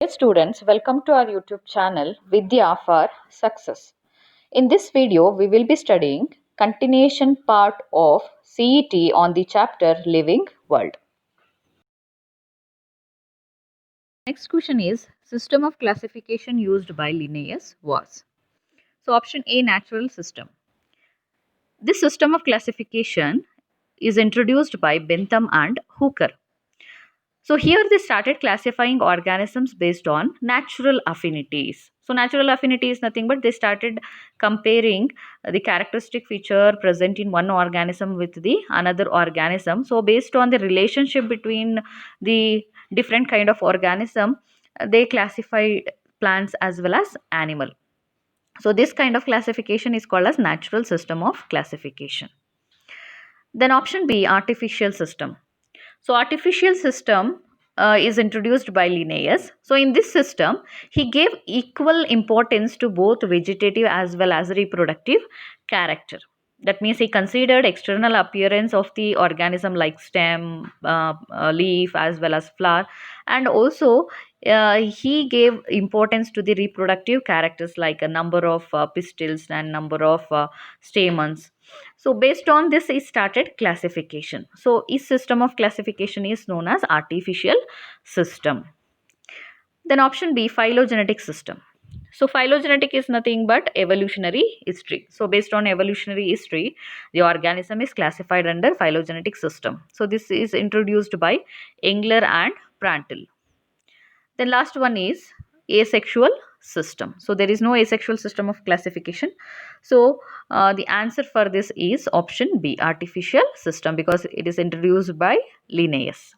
Hey students, welcome to our YouTube channel Vidya for Success. In this video, we will be studying continuation part of CET on the chapter Living World. Next question is system of classification used by Linnaeus was. So option A, natural system. This system of classification is introduced by Bentham and Hooker. So here they started classifying organisms based on natural affinities. So natural affinity is nothing but they started comparing the characteristic feature present in one organism with the another organism. So based on the relationship between the different kind of organism, they classified plants as well as animal. So this kind of classification is called as natural system of classification. Then option B, artificial system. So artificial system is introduced by Linnaeus. So in this system, he gave equal importance to both vegetative as well as reproductive character. That means he considered external appearance of the organism like stem, leaf as well as flower, and also he gave importance to the reproductive characters like a number of pistils and number of stamens. So based on this, he started classification. So his system of classification is known as artificial system. Then option B, phylogenetic system. So phylogenetic is nothing but evolutionary history. So based on evolutionary history, the organism is classified under phylogenetic system. So this is introduced by Engler and Prantl. Then last one is asexual system. So there is no asexual system of classification. So the answer for this is option B, artificial system, because it is introduced by Linnaeus.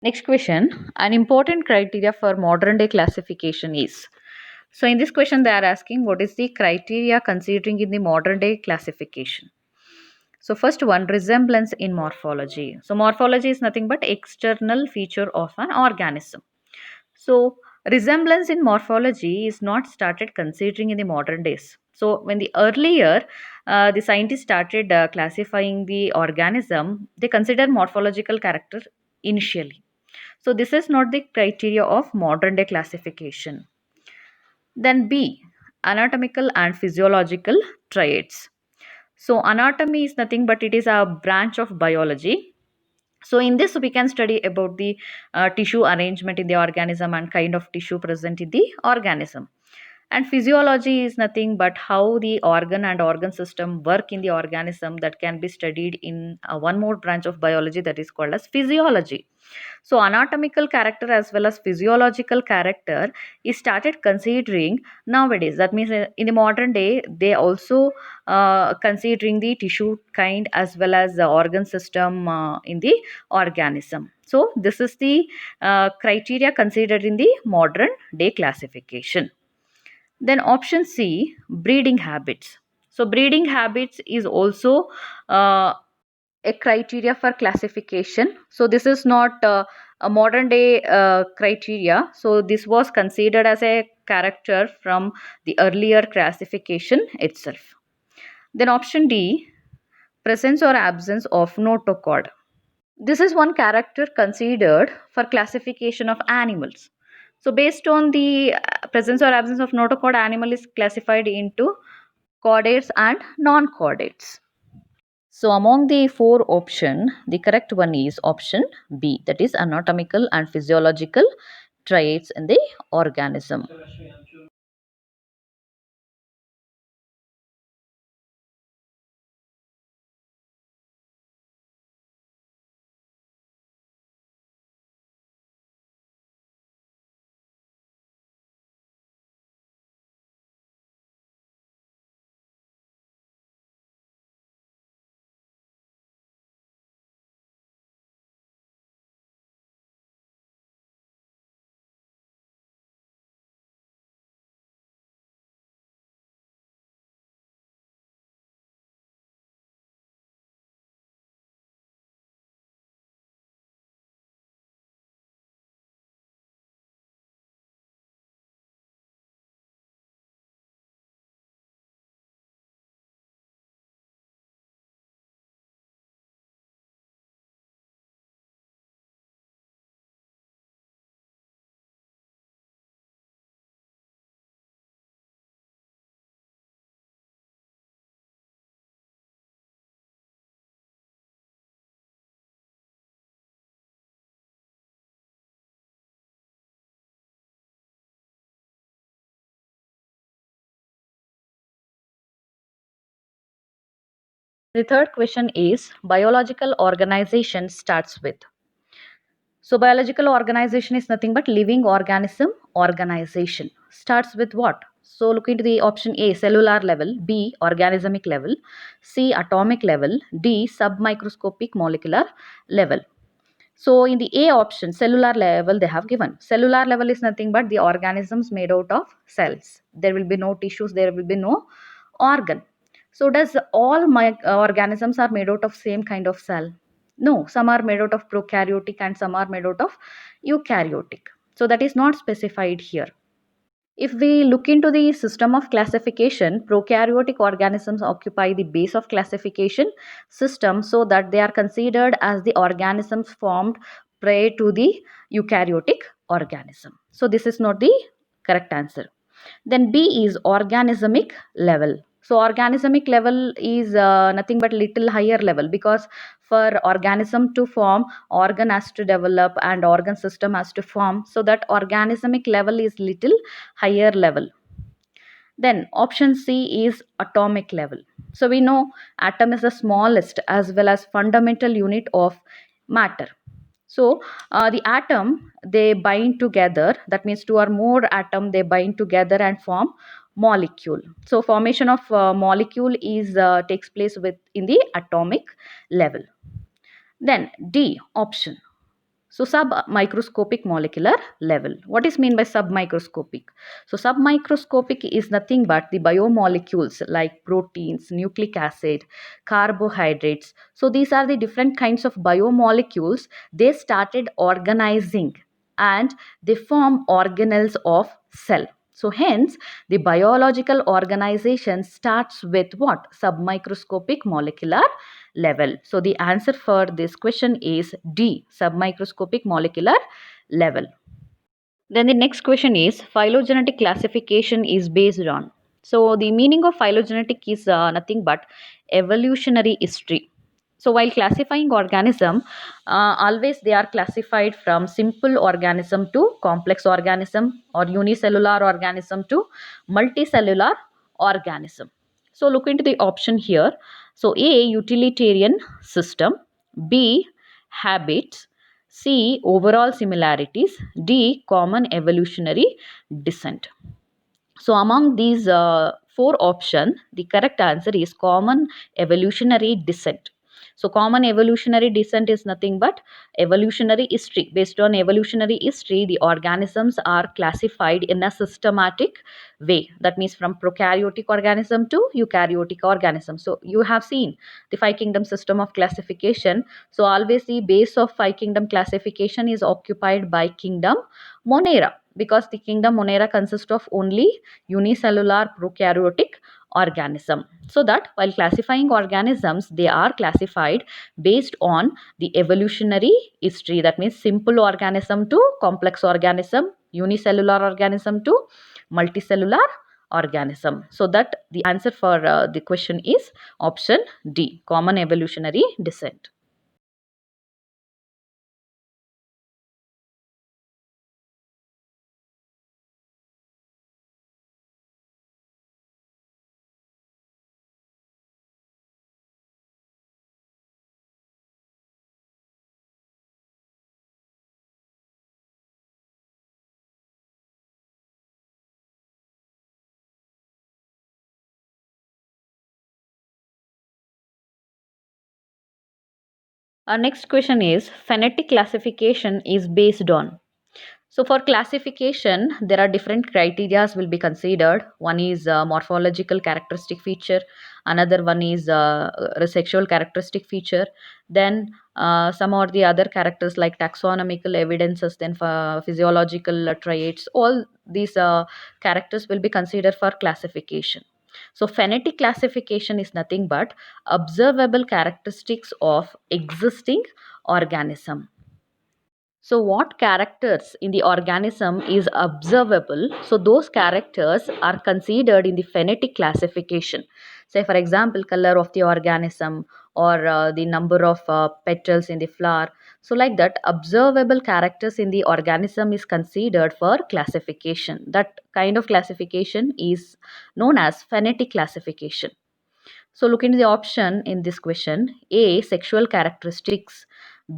Next question, an important criteria for modern day classification is. So in this question they are asking what is the criteria considering in the modern day classification. So first one, resemblance in morphology. So morphology is nothing but external feature of an organism. So resemblance in morphology is not started considering in the modern days. So when the earlier the scientists started classifying the organism, they considered morphological character initially. So this is not the criteria of modern day classification. Then B, anatomical and physiological traits. So anatomy is nothing but it is a branch of biology. So in this we can study about the tissue arrangement in the organism and kind of tissue present in the organism. And physiology is nothing but how the organ and organ system work in the organism, that can be studied in one more branch of biology, that is called as physiology. So anatomical character as well as physiological character is started considering nowadays. That means in the modern day they also considering the tissue kind as well as the organ system in the organism. So this is the criteria considered in the modern day classification. Then option C, breeding habits. So breeding habits is also a criteria for classification. So this is not a modern day criteria. So this was considered as a character from the earlier classification itself. Then option D, presence or absence of notochord. This is one character considered for classification of animals. So based on the presence or absence of notochord, animal is classified into chordates and non-chordates. So among the four option, the correct one is option B, that is anatomical and physiological traits in the organism. The third question is biological organization starts with. So biological organization is nothing but living organism organization. Starts with what? So look into the option A, cellular level, B, organismic level, C, atomic level, D, submicroscopic molecular level. So in the A option, cellular level, they have given. Cellular level is nothing but the organisms made out of cells. There will be no tissues, there will be no organ. So does all my organisms are made out of same kind of cell? No, some are made out of prokaryotic and some are made out of eukaryotic. So that is not specified here. If we look into the system of classification, prokaryotic organisms occupy the base of classification system so that they are considered as the organisms formed prior to the eukaryotic organism. So this is not the correct answer. Then B is organismic level. So organismic level is nothing but little higher level, because for organism to form, organ has to develop and organ system has to form, so that organismic level is little higher level. Then option C is atomic level. So we know atom is the smallest as well as fundamental unit of matter. So the atom, they bind together, that means two or more atom, they bind together and form molecule. So formation of molecule is takes place with in the atomic level. Then D option. So submicroscopic molecular level. What is mean by submicroscopic? So submicroscopic is nothing but the biomolecules like proteins, nucleic acid, carbohydrates. So these are the different kinds of biomolecules. They started organizing and they form organelles of cell. So hence the biological organization starts with what? Submicroscopic molecular level. So the answer for this question is D, submicroscopic molecular level. Then the next question is phylogenetic classification is based on. So the meaning of phylogenetic is nothing but evolutionary history. So while classifying organism, always they are classified from simple organism to complex organism, or unicellular organism to multicellular organism. So look into the option here. So A, utilitarian system, B, habits, C, overall similarities, D, common evolutionary descent. So among these four options, the correct answer is common evolutionary descent. So common evolutionary descent is nothing but evolutionary history. Based on evolutionary history, the organisms are classified in a systematic way. That means from prokaryotic organism to eukaryotic organism. So you have seen the five kingdom system of classification. So always the base of five kingdom classification is occupied by kingdom Monera, because the kingdom Monera consists of only unicellular prokaryotic organism. So that while classifying organisms, they are classified based on the evolutionary history. That means simple organism to complex organism, unicellular organism to multicellular organism. So that the answer for the question is option D, common evolutionary descent. Our next question is phonetic classification is based on. So for classification, there are different criterias will be considered. One is morphological characteristic feature, another one is sexual characteristic feature. Then some or the other characters like taxonomical evidences, then physiological traits. All these characters will be considered for classification. So phonetic classification is nothing but observable characteristics of existing organism. So, what characters in the organism is observable? So, those characters are considered in the phonetic classification. Say, for example, color of the organism, or the number of petals in the flower. So, like that, observable characters in the organism is considered for classification. That kind of classification is known as phonetic classification. So look into the option in this question. A. Sexual characteristics.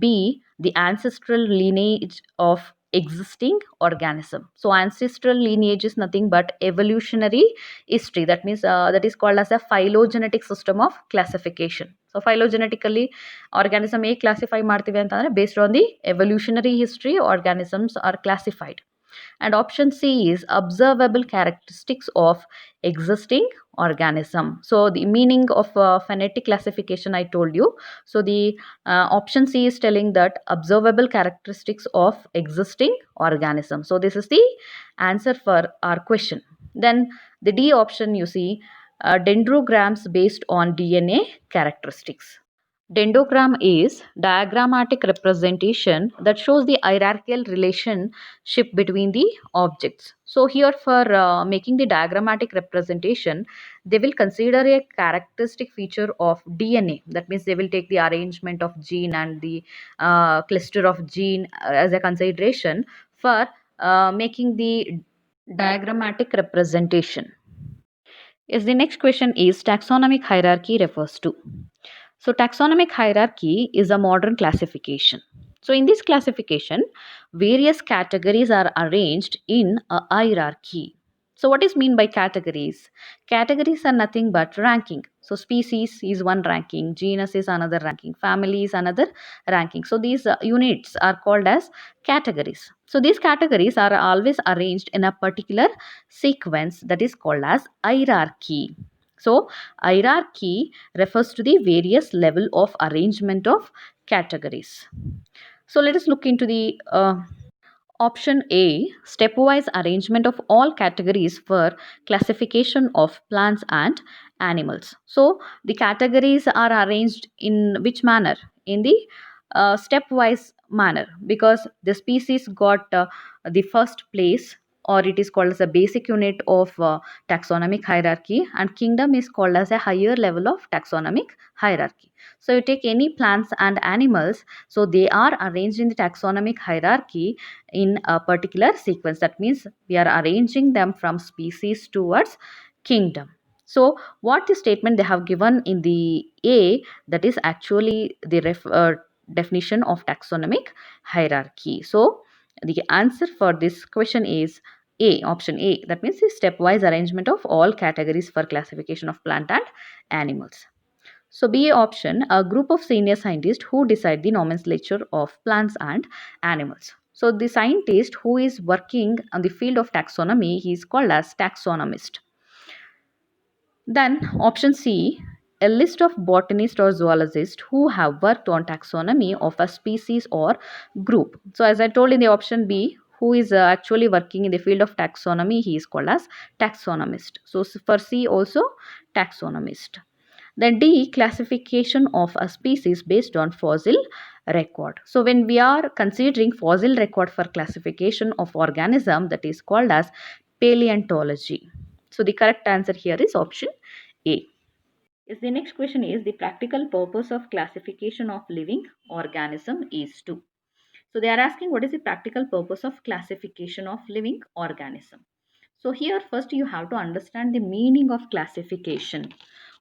B. The ancestral lineage of existing organism. So ancestral lineage is nothing but evolutionary history. That means that is called as a phylogenetic system of classification. So phylogenetically organism ಹೇಗೆ classify ಮಾಡ್ತೀವಿ ಅಂತಂದರೆ based on the evolutionary history organisms are classified. And option C is observable characteristics of existing organism. So the meaning of phonetic classification I told you. So the option C is telling that observable characteristics of existing organism. So this is the answer for our question. Then the D option, you see, dendrograms based on DNA characteristics. Dendrogram is diagrammatic representation that shows the hierarchical relationship between the objects. So here for making the diagrammatic representation, they will consider a characteristic feature of DNA. That means they will take the arrangement of gene and the cluster of gene as a consideration for making the diagrammatic representation. Yes, the next question is taxonomic hierarchy refers to. So, taxonomic hierarchy is a modern classification. So, in this classification, various categories are arranged in a hierarchy. So, what is mean by categories? Categories are nothing but ranking. So, species is one ranking, genus is another ranking, family is another ranking. So, these units are called as categories. So, these categories are always arranged in a particular sequence that is called as hierarchy. So, hierarchy refers to the various level of arrangement of categories. So, let us look into the option A, stepwise arrangement of all categories for classification of plants and animals. So, the categories are arranged in which manner? In the stepwise manner, because the species got the first place, or it is called as a basic unit of taxonomic hierarchy, and kingdom is called as a higher level of taxonomic hierarchy. So, you take any plants and animals, so they are arranged in the taxonomic hierarchy in a particular sequence. That means we are arranging them from species towards kingdom. So what the statement they have given in the A, that is actually the definition of taxonomic hierarchy. So the answer for this question is A, option A. That means the stepwise arrangement of all categories for classification of plant and animals. So B option, a group of senior scientists who decide the nomenclature of plants and animals. So the scientist who is working on the field of taxonomy, he is called as taxonomist. Then option C, a list of botanists or zoologists who have worked on taxonomy of a species or group. So as I told in the option B, who is actually working in the field of taxonomy, he is called as taxonomist. So for C also taxonomist. Then D, classification of a species based on fossil record. So when we are considering fossil record for classification of organism, that is called as paleontology. So the correct answer here is option A. Yes, the next question is the practical purpose of classification of living organism is to. So they are asking what is the practical purpose of classification of living organism. So here first you have to understand the meaning of classification.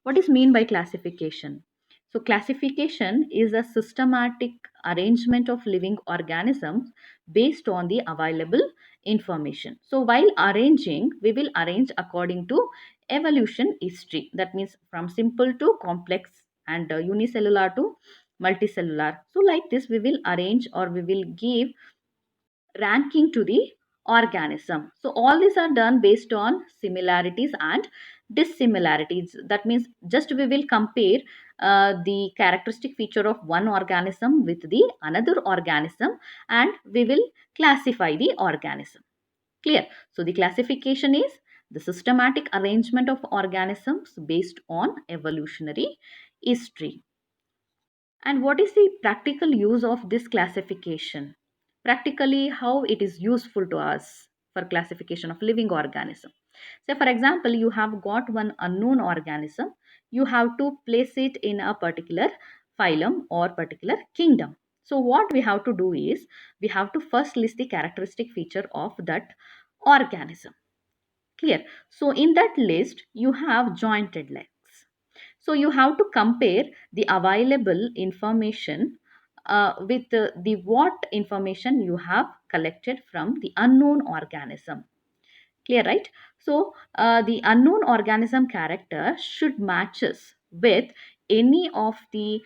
What is mean by classification? So classification is a systematic arrangement of living organisms based on the available information. So while arranging, we will arrange according to evolution history. That means from simple to complex and unicellular to multicellular. So like this we will arrange, or we will give ranking to the organism. So all these are done based on similarities and dissimilarities. That means just we will compare the characteristic feature of one organism with the another organism, and we will classify the organism. Clear? So the classification is the systematic arrangement of organisms based on evolutionary history. And what is the practical use of this classification? Practically, how it is useful to us for classification of living organism. Say, for example, you have got one unknown organism, you have to place it in a particular phylum or particular kingdom. So, what we have to do is we have to first list the characteristic feature of that organism. Clear? So, in that list, you have jointed legs. So you have to compare the available information with the what information you have collected from the unknown organism. Clear, right? So the unknown organism character should matches with any of the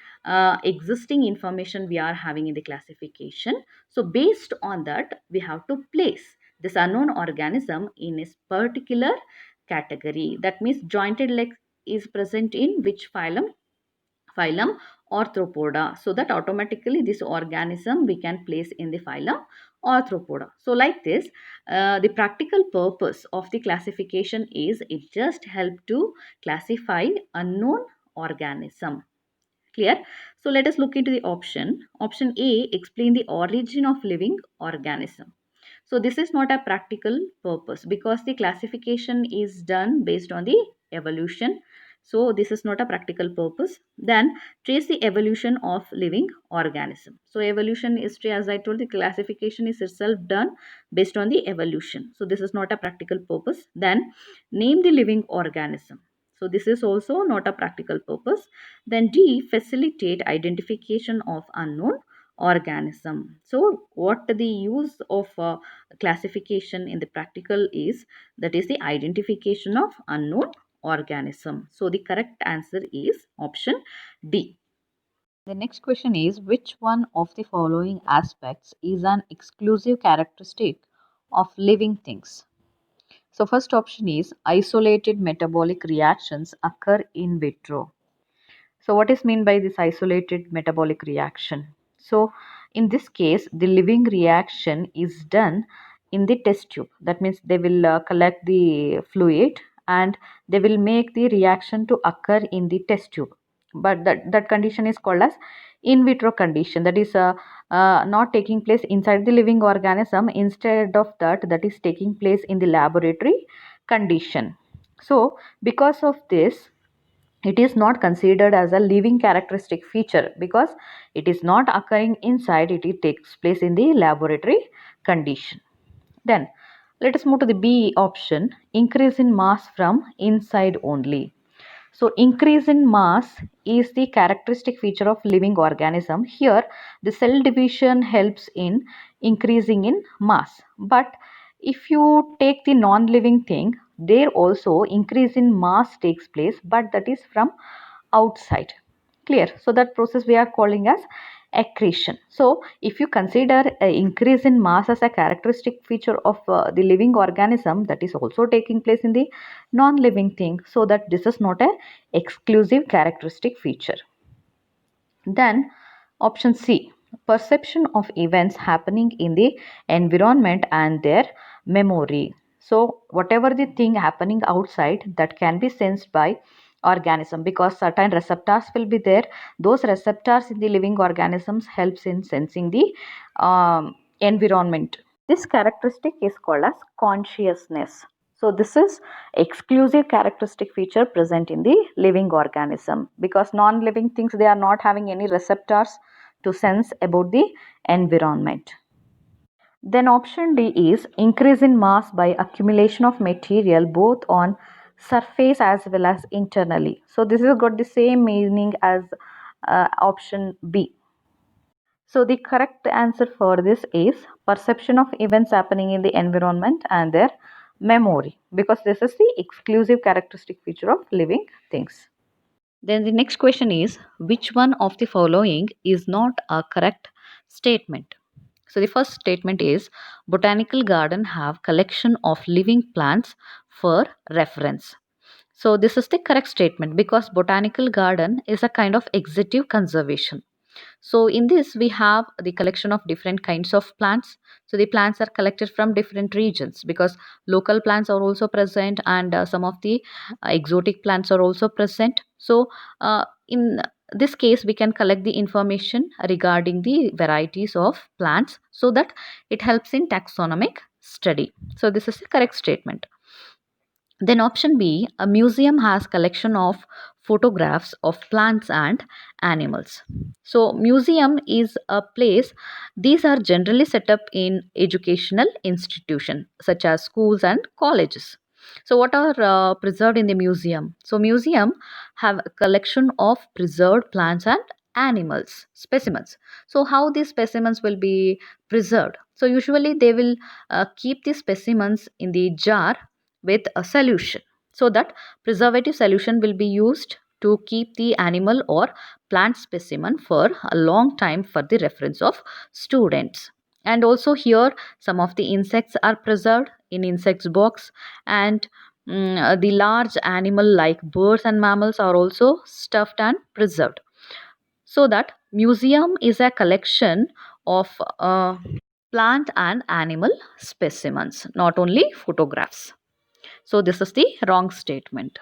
existing information we are having in the classification. So based on that, we have to place this unknown organism in a particular category. That means jointed leg is present in which phylum Arthropoda, so that automatically this organism we can place in the phylum Arthropoda. So like this, the practical purpose of the classification is it just help to classify unknown organism. Clear? So let us look into the option A, explain the origin of living organism. So this is not a practical purpose because the classification is done based on the evolution. So this is not a practical purpose. Then trace the evolution of living organism. So evolution history, as I told, the classification is itself done based on the evolution. So this is not a practical purpose. Then name the living organism. So this is also not a practical purpose. Then D, facilitate identification of unknown organism. So what the use of classification in the practical is, that is the identification of unknown organism. So the correct answer is option D. The next question is, which one of the following aspects is an exclusive characteristic of living things? So first option is isolated metabolic reactions occur in vitro. So what is meant by this isolated metabolic reaction? So in this case, the living reaction is done in the test tube. That means they will collect the fluid and they will make the reaction to occur in the test tube. But that condition is called as in vitro condition. That is not taking place inside the living organism. Instead of that, that is taking place in the laboratory condition. So because of this, it is not considered as a living characteristic feature because it is not occurring inside, it takes place in the laboratory condition. Then let us move to the B option, increase in mass from inside only. So increase in mass is the characteristic feature of living organism. Here the cell division helps in increasing in mass. But if you take the non-living thing, there also increase in mass takes place, but that is from outside. Clear? So that process we are calling as accretion. So if you consider an increase in mass as a characteristic feature of the living organism, that is also taking place in the non-living thing, so that this is not a exclusive characteristic feature. Then option C, perception of events happening in the environment and their memory. So whatever the thing happening outside, that can be sensed by organism because certain receptors will be there. Those receptors in the living organisms helps in sensing the environment. This characteristic is called as consciousness. So this is exclusive characteristic feature present in the living organism because non-living things, they are not having any receptors to sense about the environment. Then option D is increase in mass by accumulation of material both on surface as well as internally. So this has got the same meaning as option B. So the correct answer for this is perception of events happening in the environment and their memory, because this is the exclusive characteristic feature of living things. Then the next question is, which one of the following is not a correct statement? So the first statement is, botanical garden have collection of living plants for reference. So this is the correct statement because botanical garden is a kind of executive conservation. So in this we have the collection of different kinds of plants. So the plants are collected from different regions because local plants are also present and some of the exotic plants are also present. So in this case we can collect the information regarding the varieties of plants so that it helps in taxonomic study. So this is the correct statement. Then option B, a museum has collection of photographs of plants and animals. So museum is a place, these are generally set up in educational institution such as schools and colleges. So what are preserved in the museum? So museum have a collection of preserved plants and animals specimens. So how these specimens will be preserved? So usually they will keep the specimens in the jar with a solution, so that preservative solution will be used to keep the animal or plant specimen for a long time for the reference of students. And also here some of the insects are preserved in insects box, and the large animal like birds and mammals are also stuffed and preserved. So that museum is a collection of plant and animal specimens, not only photographs. So this is the wrong statement.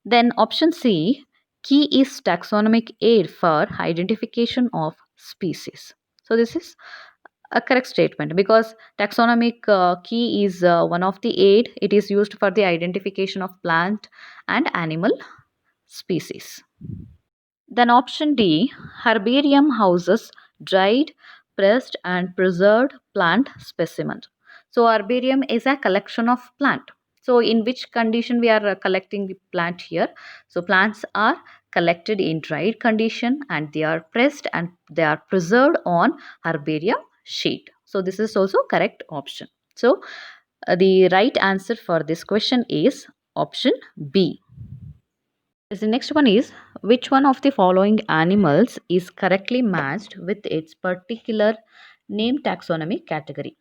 Then option C, key is taxonomic aid for identification of species. So this is a correct statement, because taxonomic key is one of the aid. It is used for the identification of plant and animal species. Then option D, herbarium houses dried, pressed and preserved plant specimens. So herbarium is a collection of plant. So in which condition we are collecting the plant here? So plants are collected in dried condition and they are pressed and they are preserved on herbarium sheet. So this is also correct option. So the right answer for this question is option B. The next one is, which one of the following animals is correctly matched with its particular name taxonomic category?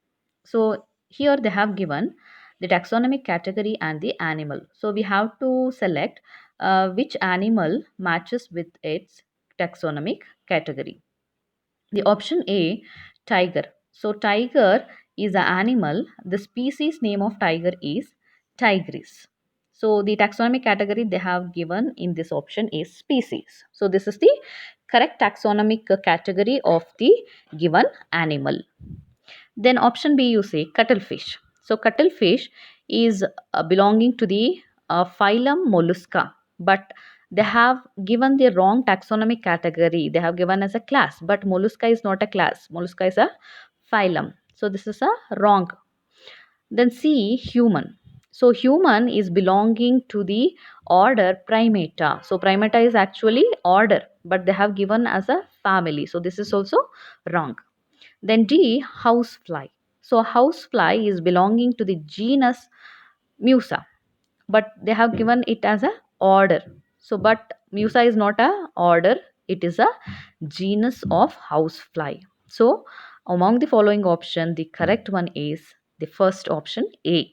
So here they have given the taxonomic category and the animal. So we have to select which animal matches with its taxonomic category. The option A, tiger. So tiger is an animal. The species name of tiger is tigris. So the taxonomic category they have given in this option is species. So this is the correct taxonomic category of the given animal. Then option B, you say cuttlefish. So cuttlefish is belonging to the phylum Mollusca, but they have given the wrong taxonomic category. They have given as a class, but Mollusca is not a class. Mollusca is a phylum. So this is a wrong. Then C, human. So human is belonging to the order Primata. So Primata is actually order, but they have given as a family. So this is also wrong. Then D, housefly. So housefly is belonging to the genus Musa, but they have given it as a order. So but Musa is not a order, it is a genus of housefly. So among the following option, the correct one is the first option A.